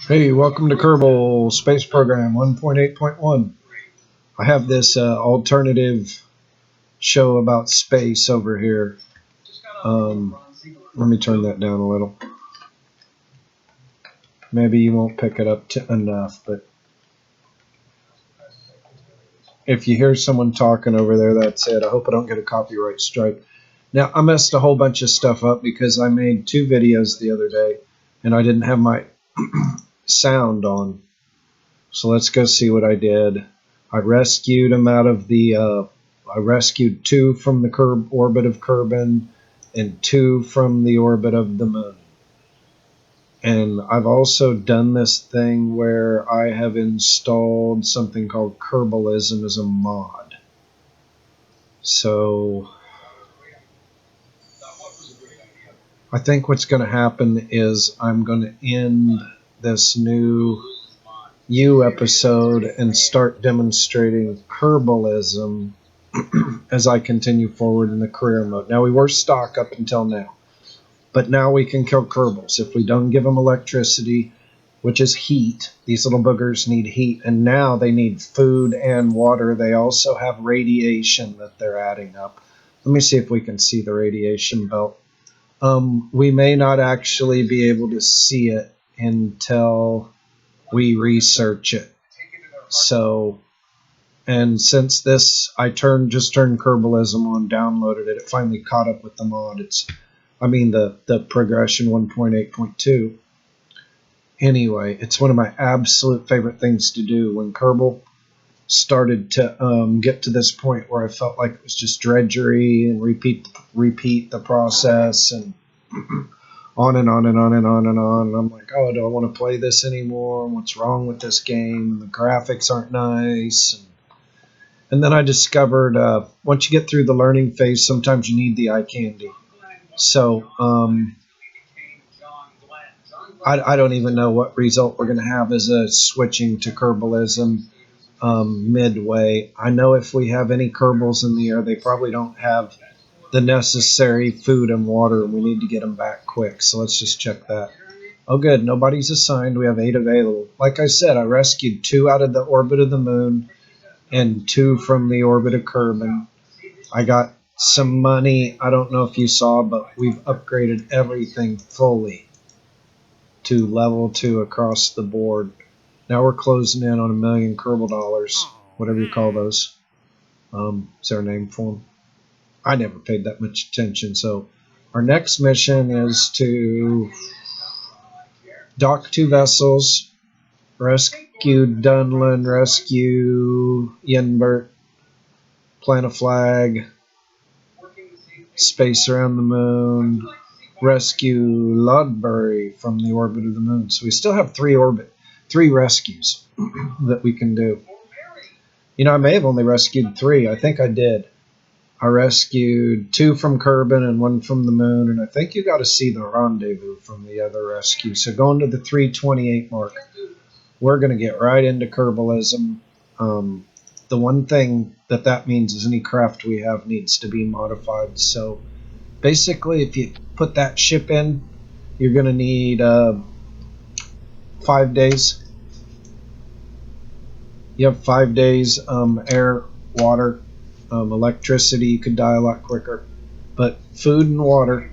Hey, welcome to Kerbal Space Program 1.8.1. I have this alternative show about space over here. Let me turn that down a little. Maybe you won't pick it up enough, but if you hear someone talking over there, that's it. I hope I don't get a copyright strike. Now, I messed a whole bunch of stuff up because I made 2 videos the other day and I didn't have my sound on. So let's go see what I did. I rescued them out of the, I rescued 2 from the orbit of Kerbin and 2 from the orbit of the moon. And I've also done this thing where I have installed something called Kerbalism as a mod. So I think what's going to happen is I'm going to end this new episode and start demonstrating Kerbalism as I continue forward in the career mode. Now, we were stock up until now, but now we can kill Kerbals. If we don't give them electricity, which is heat, these little boogers need heat, and now they need food and water. They also have radiation that they're adding up. Let me see if we can see the radiation belt. We may not actually be able to see it until we research it. So, and since this, I just turned Kerbalism on, downloaded it. It finally caught up with the mod. The progression 1.8.2. Anyway, it's one of my absolute favorite things to do. When Kerbal started to get to this point where I felt like it was just drudgery and repeat the process and on and on and on and on and on. And I'm like, oh, do I want to play this anymore? What's wrong with this game? The graphics aren't nice. And then I discovered once you get through the learning phase, sometimes you need the eye candy. So I don't even know what result we're going to have as a switching to Kerbalism midway. I know if we have any Kerbals in the air, they probably don't have the necessary food and water, and we need to get them back quick. So let's just check that. Oh, good. Nobody's assigned. We have 8 available. Like I said, I rescued 2 out of the orbit of the moon and 2 from the orbit of Kerbin. I got some money. I don't know if you saw, but we've upgraded everything fully to level 2 across the board. Now we're closing in on $1 million Kerbal dollars, whatever you call those. Is there a name for them? I never paid that much attention. So our next mission is to dock 2 vessels, rescue Dunlin, rescue Yenbert, plant a flag, space around the moon, rescue Lodbury from the orbit of the moon. So we still have 3 rescues that we can do. You know, I may have only rescued 3. I think I did. I rescued 2 from Kerbin and 1 from the moon, and I think you got to see the rendezvous from the other rescue. So going to the 328 mark, we're going to get right into Kerbalism. The one thing that means is any craft we have needs to be modified. So basically, if you put that ship in, you're going to need 5 days. You have 5 days, air, water, electricity. You could die a lot quicker. But food and water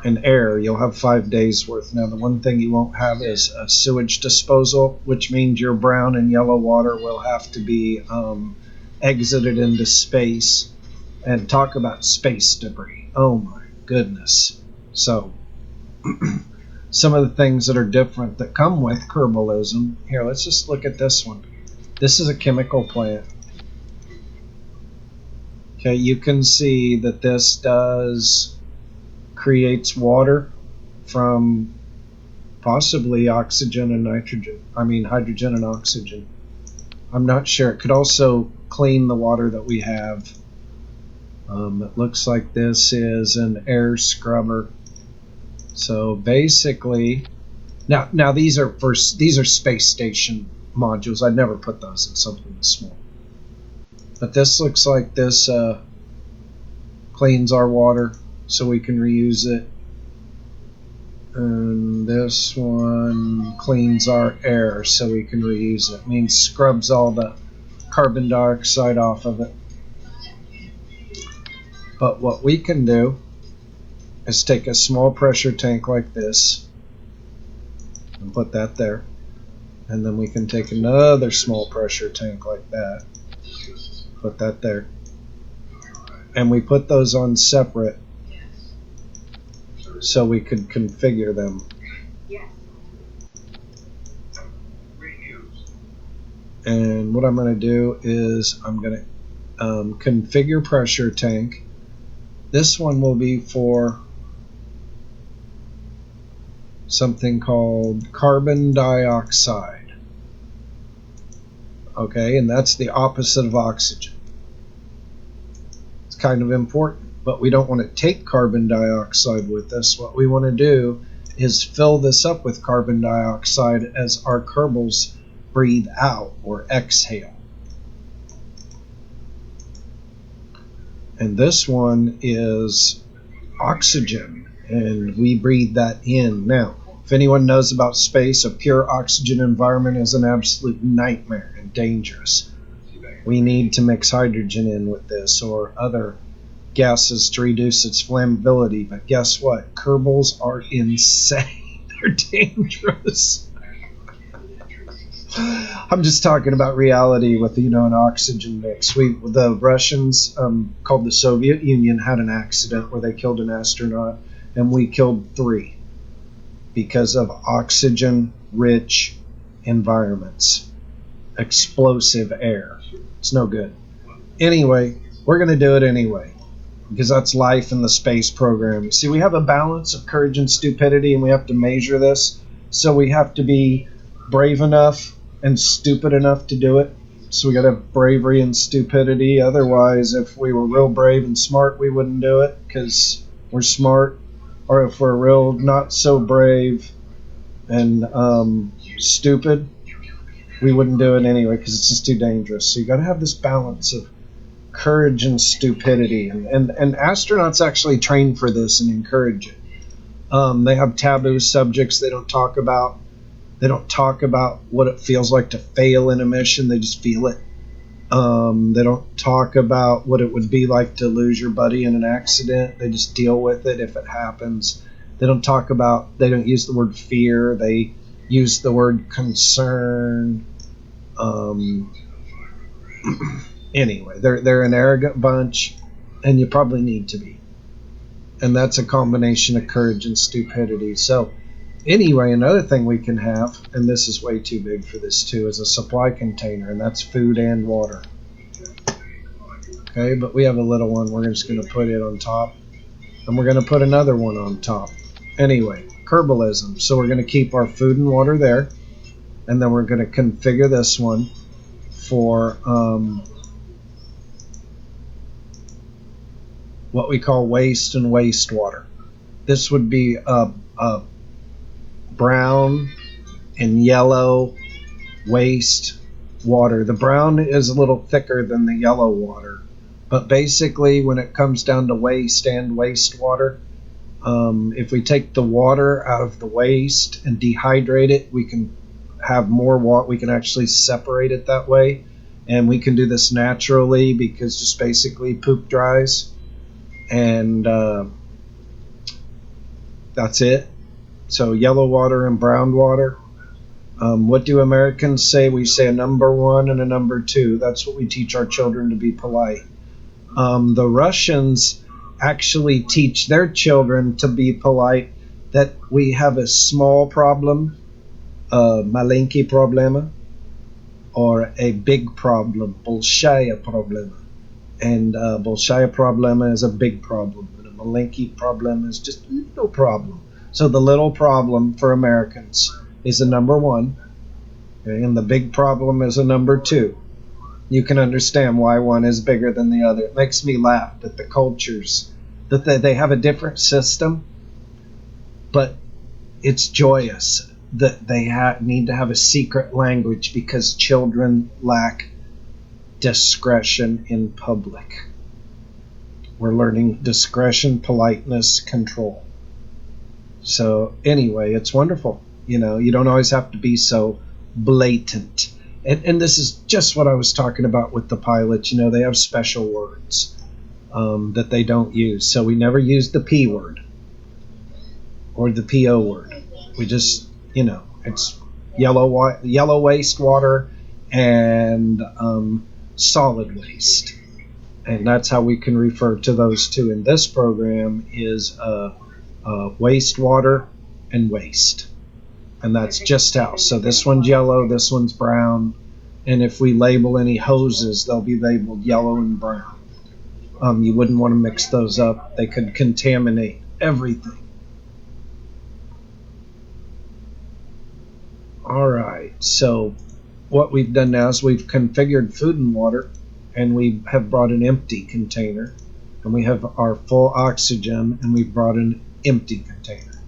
and air, you'll have 5 days worth. Now, the one thing you won't have is a sewage disposal, which means your brown and yellow water will have to be exited into space. And talk about space debris. Oh my goodness. So, some of the things that are different that come with Kerbalism. Here, let's just look at this one. This is a chemical plant. Okay, you can see that this creates water from possibly oxygen and nitrogen. Hydrogen and oxygen. I'm not sure. It could also clean the water that we have. It looks like this is an air scrubber. So basically, now these are space station modules. I'd never put those in something this small. But this looks like this cleans our water so we can reuse it. And this one cleans our air so we can reuse it. It means scrubs all the carbon dioxide off of it. But what we can do is take a small pressure tank like this and put that there. And then we can take another small pressure tank like that, put that there. And we put those on separate so we could configure them. And what I'm going to do is I'm going to configure pressure tank. This one will be for something called carbon dioxide. Okay, and that's the opposite of oxygen. It's kind of important, but we don't want to take carbon dioxide with us. What we want to do is fill this up with carbon dioxide as our Kerbals breathe out or exhale. And this one is oxygen, and we breathe that in. Now, if anyone knows about space, a pure oxygen environment is an absolute nightmare and dangerous. We need to mix hydrogen in with this or other gases to reduce its flammability. But guess what? Kerbals are insane. They're dangerous. I'm just talking about reality with, an oxygen mix. The Russians, called the Soviet Union, had an accident where they killed an astronaut, and we killed 3 because of oxygen-rich environments. Explosive air. It's no good. Anyway, we're going to do it anyway because that's life in the space program. See, we have a balance of courage and stupidity, and we have to measure this. So we have to be brave enough and stupid enough to do it. So we got to have bravery and stupidity. Otherwise, if we were real brave and smart, we wouldn't do it because we're smart. Or if we're real not so brave and stupid, we wouldn't do it anyway because it's just too dangerous. So you got to have this balance of courage and stupidity. And astronauts actually train for this and encourage it. They have taboo subjects they don't talk about. They don't talk about what it feels like to fail in a mission. They just feel it. They don't talk about what it would be like to lose your buddy in an accident. They just deal with it if it happens. They don't use the word fear. They use the word concern. Anyway, they're an arrogant bunch, and you probably need to be. And that's a combination of courage and stupidity. So anyway, another thing we can have, and this is way too big for this too, is a supply container, and that's food and water. Okay, but we have a little one. We're just going to put it on top, and we're going to put another one on top. Anyway, Kerbalism. So we're going to keep our food and water there, and then we're going to configure this one for what we call waste and wastewater. This would be brown and yellow waste water. The brown is a little thicker than the yellow water, but basically when it comes down to waste and wastewater, if we take the water out of the waste and dehydrate it, we can have more water. We can actually separate it that way, and we can do this naturally because just basically poop dries, and that's it. So yellow water and brown water. What do Americans say? We say a number 1 and a number 2. That's what we teach our children to be polite. The Russians actually teach their children to be polite, that we have a small problem, malenki problema, or a big problem, bolshaya problema. And bolshaya problema is a big problem, and a malenki problem is just a little problem. So the little problem for Americans is a number 1, okay, and the big problem is a number 2. You can understand why one is bigger than the other. It makes me laugh that the cultures, that they have a different system, but it's joyous that they need to have a secret language because children lack discretion in public. We're learning discretion, politeness, control. So anyway, it's wonderful. You know, you don't always have to be so blatant. And this is just what I was talking about with the pilots. You know, they have special words that they don't use. So we never use the P word or the PO word. We just, you know, it's yellow wastewater and solid waste. And that's how we can refer to those two in this program is wastewater and waste. And that's just how. So this one's yellow, this one's brown. And if we label any hoses, they'll be labeled yellow and brown. You wouldn't want to mix those up. They could contaminate everything. All right, so what we've done now is we've configured food and water, and we have brought an empty container, and we have our full oxygen, and we've brought an empty container.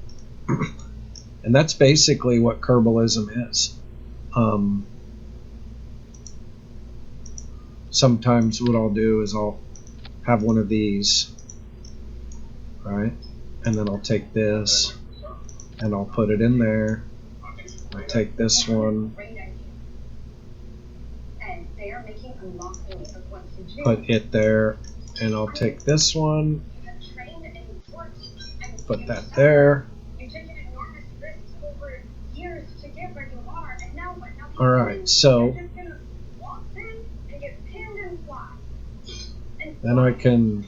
And that's basically what Kerbalism is. Sometimes what I'll do is I'll have one of these, right? And then I'll take this, and I'll put it in there. I'll take this one, put it there, and I'll take this one, put that there. Alright, so then I can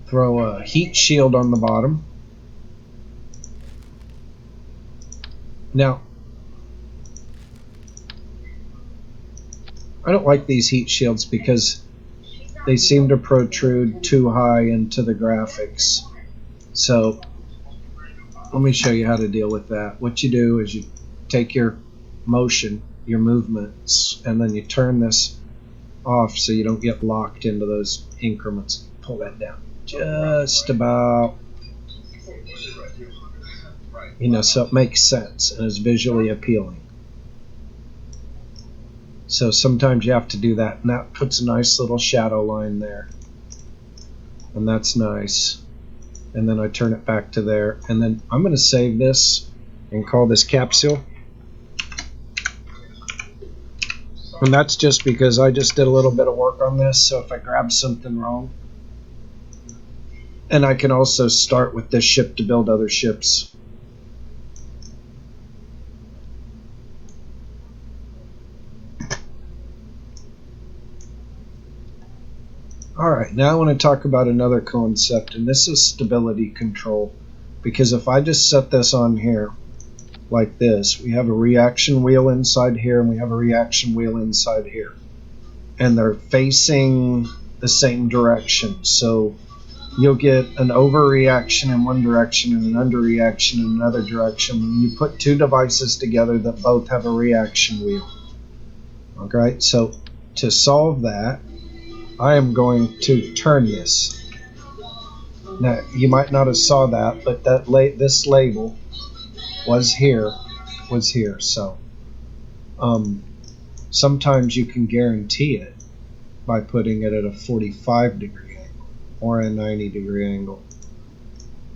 throw a heat shield on the bottom. Now, I don't like these heat shields because they seem to protrude too high into the graphics. So let me show you how to deal with that. What you do is you take your motion, your movements, and then you turn this off so you don't get locked into those increments. Pull that down just about, you know, so it makes sense and is visually appealing. So sometimes you have to do that, and that puts a nice little shadow line there, and that's nice. And then I turn it back to there, and then I'm going to save this and call this capsule. And that's just because I just did a little bit of work on this, so if I grab something wrong. And I can also start with this ship to build other ships. Alright, now I want to talk about another concept, and this is stability control. Because if I just set this on here, like this, we have a reaction wheel inside here, and we have a reaction wheel inside here. And they're facing the same direction. So you'll get an overreaction in one direction and an underreaction in another direction when you put two devices together that both have a reaction wheel. Okay, so to solve that, I am going to turn this. Now, you might not have saw that, but this label was here. So sometimes you can guarantee it by putting it at a 45-degree angle or a 90-degree angle.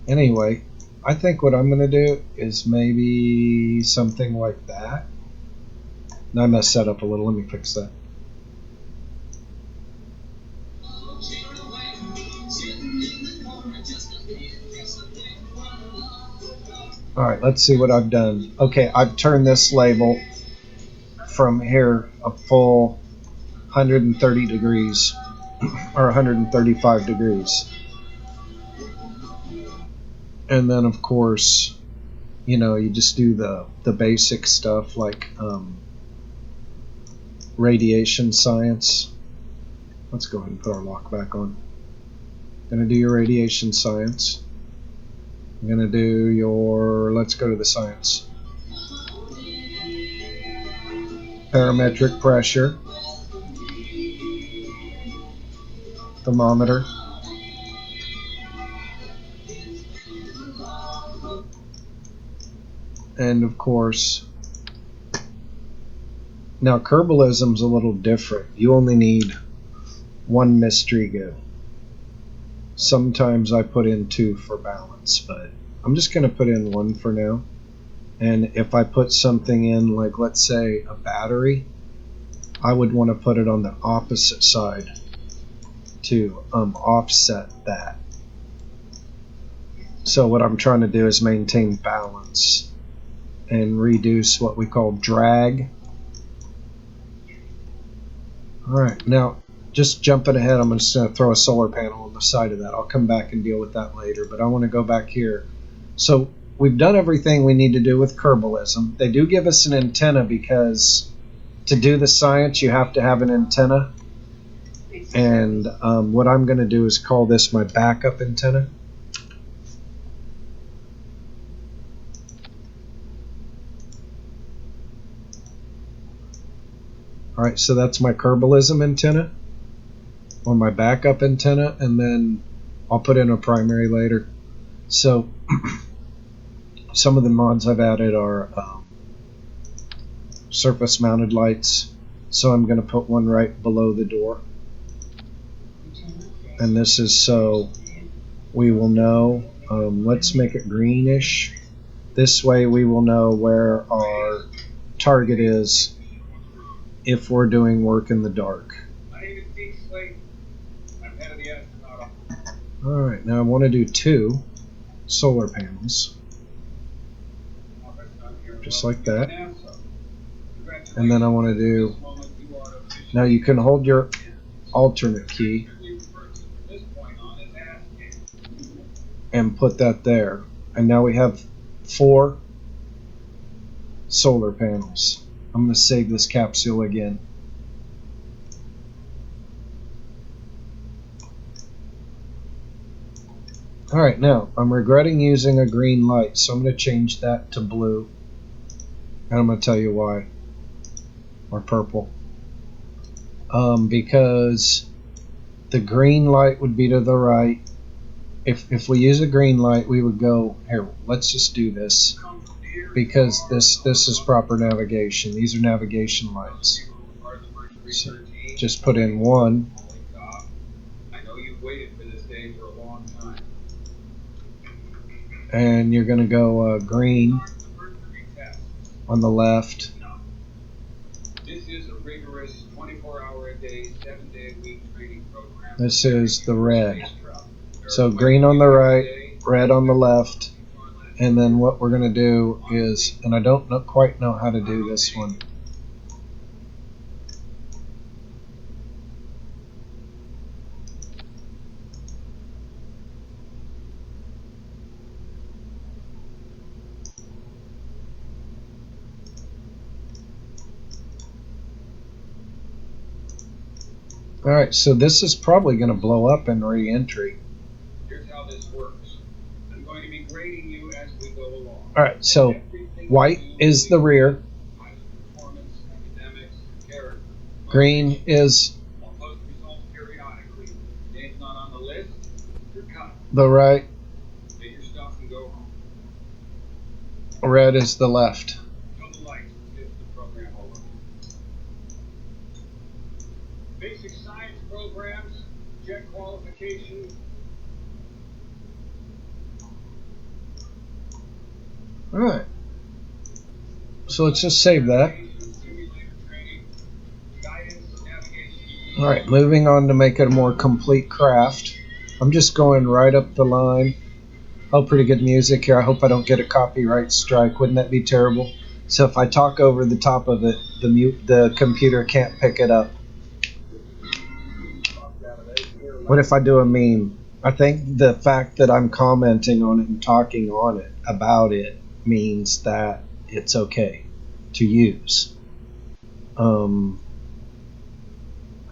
Anyway, I think what I'm going to do is maybe something like that. Now I messed that up a little. Let me fix that. Alright, let's see what I've done. Okay, I've turned this label from here a full 130 degrees or 135 degrees. And then of course, you know, you just do the basic stuff like radiation science. Let's go ahead and put our lock back on. Gonna do your radiation science. I'm gonna do your, let's go to the science. Parametric pressure. Thermometer. And of course, now Kerbalism's a little different. You only need one mystery goo. Sometimes I put in 2 for balance, but I'm just going to put in 1 for now. And if I put something in, like let's say a battery, I would want to put it on the opposite side to offset that. So what I'm trying to do is maintain balance and reduce what we call drag. Alright, now just jumping ahead, I'm just going to throw a solar panel on the side of that. I'll come back and deal with that later, but I want to go back here. So we've done everything we need to do with Kerbalism. They do give us an antenna because to do the science you have to have an antenna. And what I'm going to do is call this my backup antenna. Alright, so that's my Kerbalism antenna, or my backup antenna, and then I'll put in a primary later. So some of the mods I've added are surface mounted lights, so I'm going to put one right below the door. And this is so we will know, let's make it greenish. This way we will know where our target is if we're doing work in the dark. Alright, now I want to do 2 solar panels. Just like that. And then I want to do, now you can hold your alternate key and put that there. And now we have 4 solar panels. I'm going to save this capsule again. Alright, now I'm regretting using a green light, so I'm going to change that to blue. And I'm going to tell you why. Or purple. Because the green light would be to the right. If we use a green light, we would go, here, let's just do this. Because this is proper navigation. These are navigation lights. So just put in 1. And you're going to go green on the left. This is a rigorous 24-hour-a-day, 7-day-a-week training program. This is the red. So green on the right, red on the left. And then what we're going to do is, and I don't quite know how to do this one. Alright, so this is probably going to blow up in re-entry. Here's how this works. I'm going to be grading you as we go along. Alright, so white is the rear. Green is the right. Red is the left. Basic science programs, jet qualification. Alright. So let's just save that. Alright, moving on to make it a more complete craft. I'm just going right up the line. Oh, pretty good music here. I hope I don't get a copyright strike. Wouldn't that be terrible? So if I talk over the top of it, the computer can't pick it up. What if I do a meme? I think the fact that I'm commenting on it and talking on it about it means that it's okay to use. I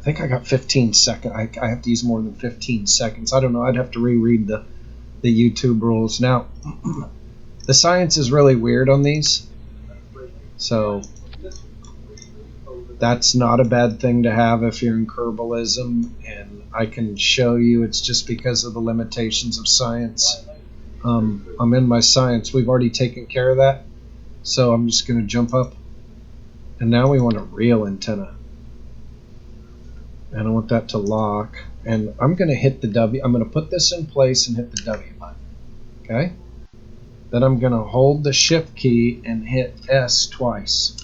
think I got 15 seconds. I have to use more than 15 seconds. I don't know. I'd have to reread the YouTube rules. Now, the science is really weird on these. So that's not a bad thing to have if you're in Kerbalism, and I can show you it's just because of the limitations of science. I'm in my science. We've already taken care of that, so I'm just going to jump up, and now we want a real antenna, and I want that to lock. And I'm going to hit the W. I'm going to put this in place and hit the W button. Okay? Then I'm going to hold the Shift key and hit S twice.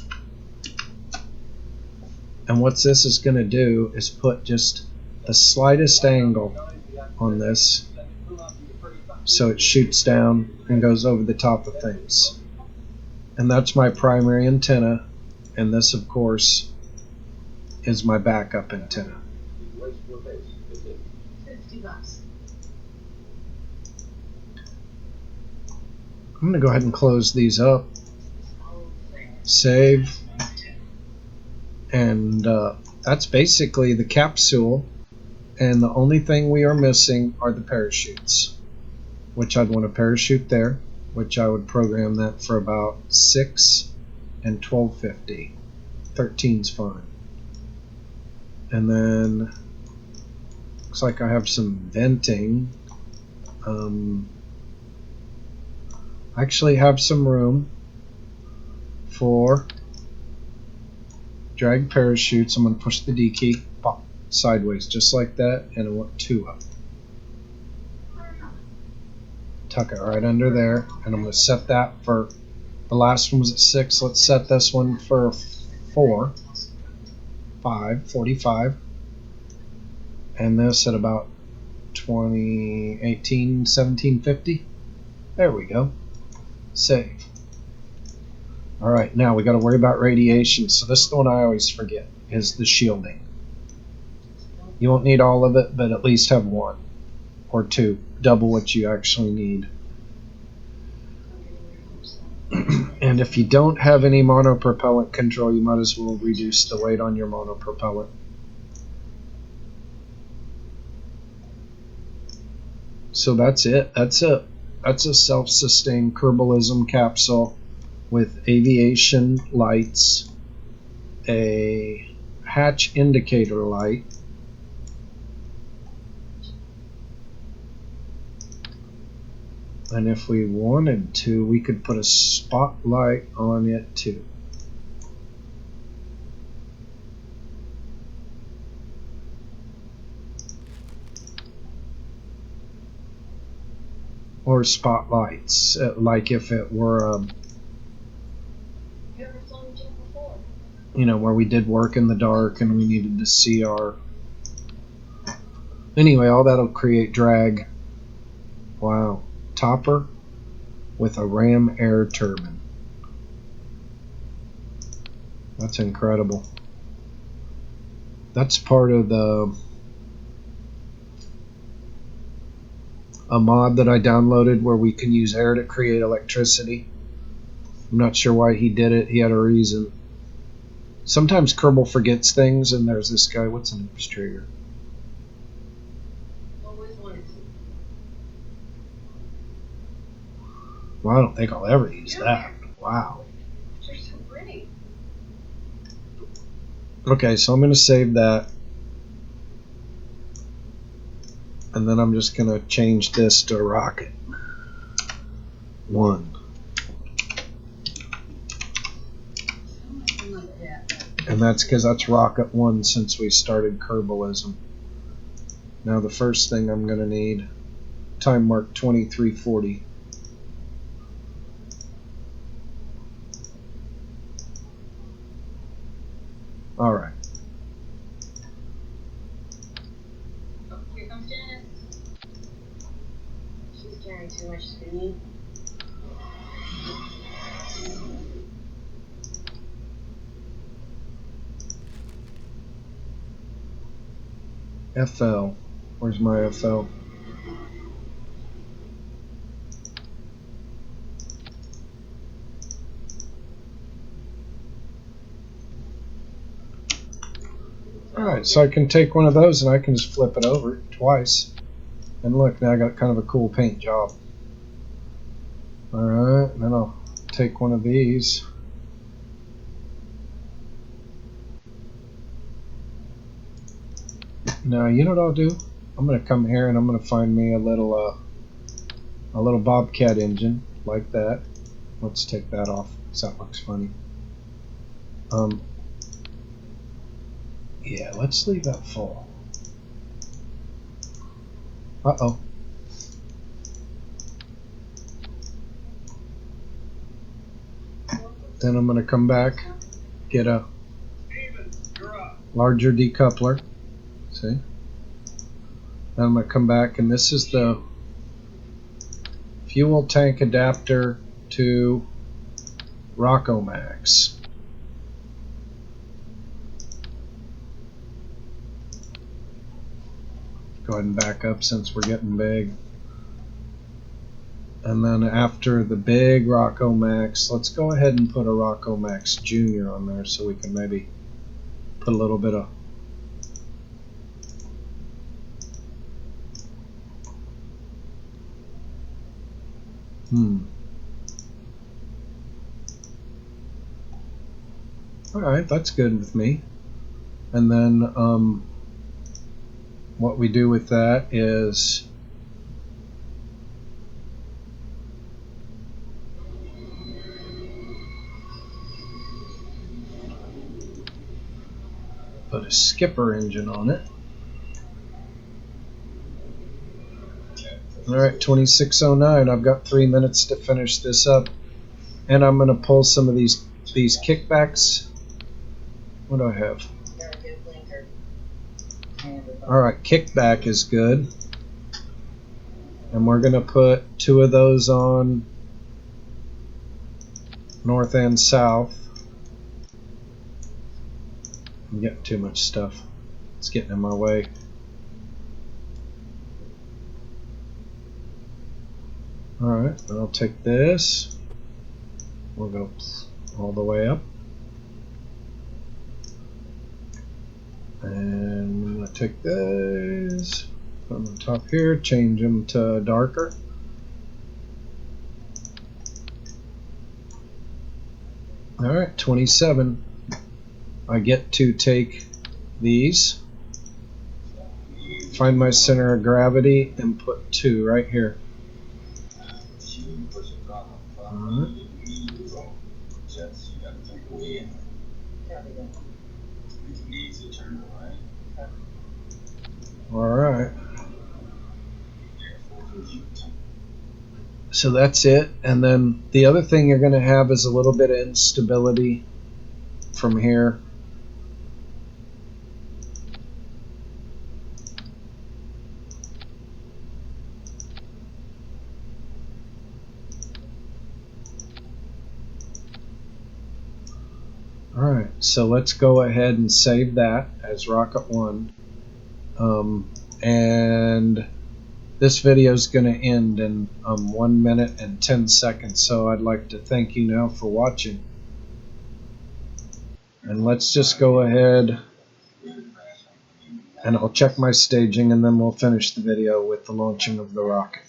And what this is going to do is put just the slightest angle on this so it shoots down and goes over the top of things. And that's my primary antenna, and this of course is my backup antenna. I'm going to go ahead and close these up, save, and that's basically the capsule, and the only thing we are missing are the parachutes, which I'd want a parachute there, which I would program that for about 6 and 1250. 13's fine. And then looks like I have some venting. I actually have some room for drag parachutes. I'm going to push the D key, pop, sideways, just like that, and I want 2 up. Tuck it right under there, and I'm going to set that for, the last one was at 6, let's set this one for 4, 5, 45, and this at about 18, 1750. There we go. Save. Alright, now we got to worry about radiation. So this is the one I always forget, is the shielding. You won't need all of it, but at least have 1 or 2. Double what you actually need. And if you don't have any monopropellant control, you might as well reduce the weight on your monopropellant. So that's it. That's a self-sustained Kerbalism capsule with aviation lights, a hatch indicator light, and if we wanted to, we could put a spotlight on it too. Or spotlights, like if it were you know, where we did work in the dark and we needed to see our... Anyway, all that'll create drag. Wow. Topper with a ram air turbine. That's incredible. That's part of a mod that I downloaded where we can use air to create electricity. I'm not sure why he did it. He had a reason. Sometimes Kerbal forgets things, and there's this guy. What's an oops trigger? Well, I don't think I'll ever use that. Wow. They're so pretty. Okay, so I'm going to save that. And then I'm just going to change this to rocket 1. And that's because that's rocket 1 since we started Kerbalism. Now the first thing I'm going to need, time mark 2340. All right. Oh, here comes Janice. She's carrying too much speed. FL. Where's my FL? Alright, so I can take one of those and I can just flip it over twice. And look, now I got kind of a cool paint job. Alright, and then I'll take one of these. Now, you know what I'll do? I'm going to come here and I'm going to find me a little Bobcat engine like that. Let's take that off because that looks funny. Yeah, let's leave that full. Uh-oh. Then I'm going to come back, get a larger decoupler. See? Then I'm going to come back, and this is the fuel tank adapter to Rockomax. Go ahead and back up since we're getting big. And then after the big Rockomax, let's go ahead and put a Rockomax Junior on there so we can maybe put a little bit of Alright, that's good with me. And then what we do with that is put a skipper engine on it. Alright, 2609. I've got 3 minutes to finish this up. And I'm going to pull some of these kickbacks. What do I have? Alright, kickback is good. And we're going to put 2 of those on north and south. I'm getting too much stuff. It's getting in my way. Alright, I'll take this. We'll go all the way up. And I'm going to take those on the top here, change them to darker. Alright, 27. I get to take these, find my center of gravity, and put 2 right here. Alright. Alright. So that's it. And then the other thing you're going to have is a little bit of instability from here. Alright, so let's go ahead and save that as Rocket 1. And this video is going to end in 1 minute and 10 seconds, so I'd like to thank you now for watching. And let's just go ahead and I'll check my staging, and then we'll finish the video with the launching of the rocket.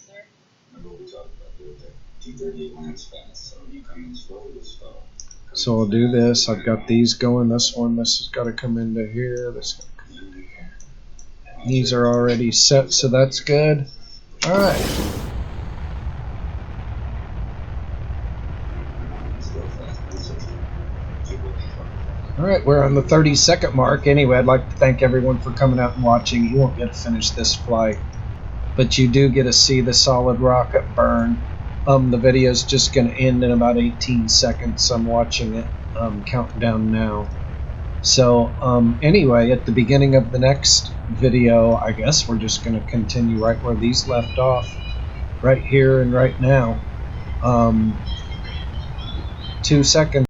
So I'll do this. I've got these going. This has got to come into here. This got to come into here. These are already set, so that's good. Alright. Alright, we're on the 30-second mark. Anyway, I'd like to thank everyone for coming out and watching. You won't get to finish this flight, but you do get to see the solid rocket burn. The video's just going to end in about 18 seconds. I'm watching it count down now. So anyway, at the beginning of the next video, I guess we're just going to continue right where these left off, right here and right now. 2 seconds.